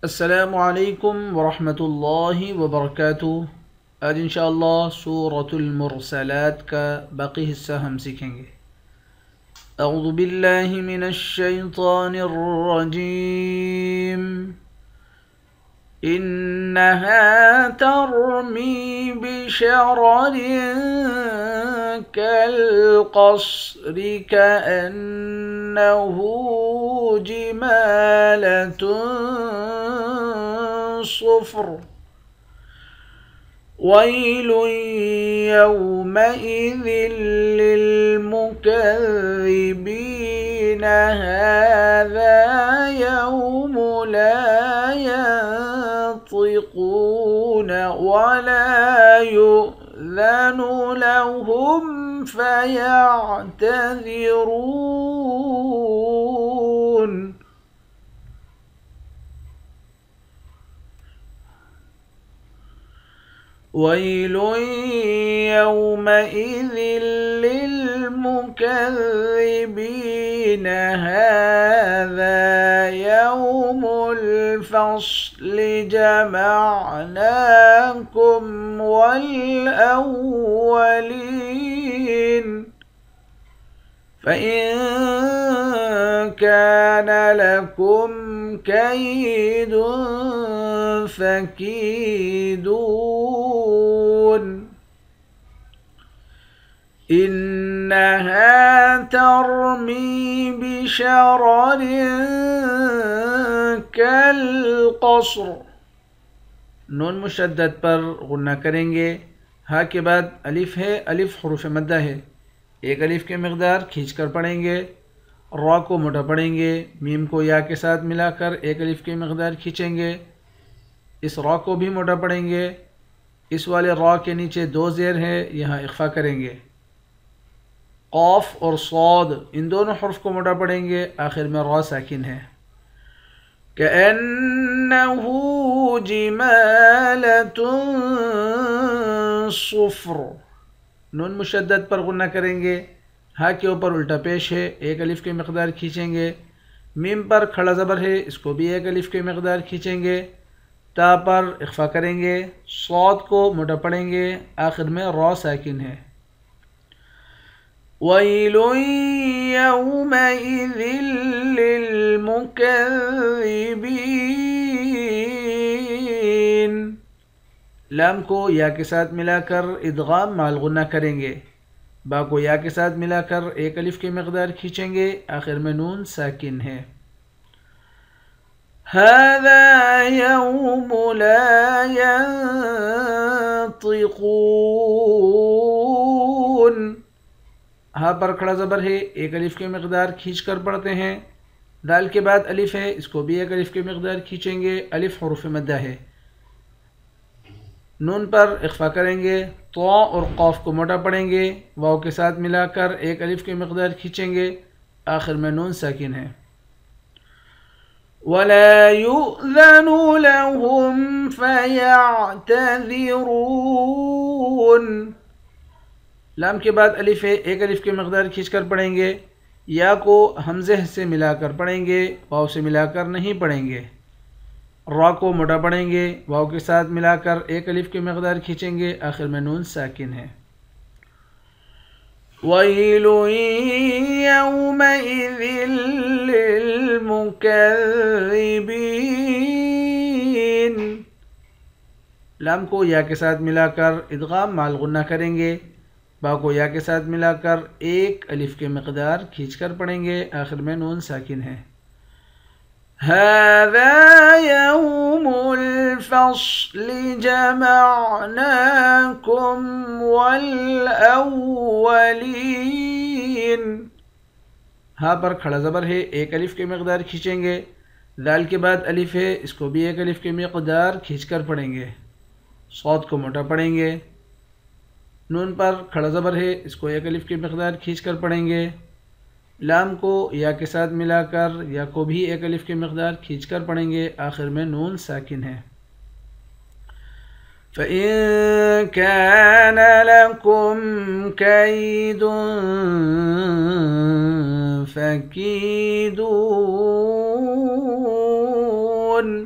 السلام علیکم ورحمۃ اللہ وبرکاتہ۔ آج انشاءاللہ سورۃ المرسلات کا باقی حصہ ہم سیکھیں گے۔ اعوذ باللہ من الشیطان الرجیم۔ انہا ترمی بشرر کالقصر کأنہ جمالۃ صفر ويل يومئذ للمكذبين هذا يوم لا ينطقون ولا يؤذن لهم فيعتذرون ويل يومئذ للمكذبين هذا يوم الفصل جمعناكم والأولين فإن كان لكم كيد فكيدون إنها ترمي بشرر كالقصر۔ نون مشدد پر غنہ کریں گے۔ ہا کے بعد الف ہے، الف حروف مدہ ہے، ایک الف کی مقدار کھینچ کر پڑھیں گے۔ را کو موٹا پڑھیں گے، میم کو یا کے ساتھ ملا کر ایک الف کی مقدار کھینچیں گے، اس را کو بھی موٹا پڑھیں گے۔ اس والے را کے نیچے دو زیر ہے، یہاں اخفا کریں گے۔ قاف اور صاد ان دونوں حرف کو موٹا پڑھیں گے، آخر میں را ساکن ہے۔ كأنه جمالة صفر۔ نون مشدد پر غنہ کریں گے، ہا کے اوپر الٹا پیش ہے، ایک الف کی مقدار کھینچیں گے۔ میم پر کھڑا زبر ہے، اس کو بھی ایک الف کی مقدار کھینچیں گے۔ تا پر اخفا کریں گے، صاد کو موٹا پڑھیں گے، آخر میں را ساکن ہے۔ وَيْلٌ يَوْمَئِذٍ لِّلْمُكَذِّبِينَ۔ لام کو یا کے ساتھ ملا کر ادغام مع الغنہ کریں گے، با کو یا کے ساتھ ملا کر ایک الف کی مقدار کھینچیں گے، آخر میں نون ساکن ہے۔ هذا يوم لا ينطقون۔ ہاں پر کھڑا زبر ہے، ایک الف کی مقدار کھینچ کر پڑھتے ہیں۔ دال کے بعد الف ہے، اس کو بھی ایک الف کی مقدار کھینچیں گے، الف حروف مدہ ہے۔ نون پر اخفا کریں گے، طا اور قاف کو موٹا پڑھیں گے، واو کے ساتھ ملا کر ایک الف کی مقدار کھینچیں گے، آخر میں نون ساکن ہے۔ وَلَا يُؤْذَنُ لَهُمْ فَيَعْتَذِرُونَ۔ لام کے بعد الف ہے، ایک الف کی مقدار کھینچ کر پڑھیں گے، یا کو حمزہ سے ملا کر پڑھیں گے، واو سے ملا کر نہیں پڑھیں گے۔ را کو موٹا پڑھیں گے، واو کے ساتھ ملا کر ایک الف کی مقدار کھینچیں گے، آخر میں نون ساکن ہے۔ وَيْلٌ يَوْمَئِذٍ لِّلْمُكَذِّبِينَ۔ لام کو یا کے ساتھ ملا کر ادغام مع الغنہ کریں گے، با کو یا کے ساتھ ملا کر ایک الف کی مقدار کھینچ کر پڑھیں گے، آخر میں نون ساکن ہے۔ هذا يوم الفصل جمعناكم والأولين۔ ہاں پر کھڑا زبر ہے، ایک الف کی مقدار کھینچیں گے، دال کے بعد الف ہے، اس کو بھی ایک الف کی مقدار کھینچ کر پڑھیں گے، صاد کو موٹا پڑھیں گے۔ نون پر کھڑا زبر ہے، اس کو ایک الف کی مقدار کھینچ کر پڑھیں گے۔ لام کو یا کے ساتھ ملا کر یا کو بھی ایک الف کی مقدار کھینچ کر پڑھیں گے، آخر میں نون ساکن ہے۔ فَإِن كَانَ لَكُمْ كَيْدٌ فَكِيدُونِ۔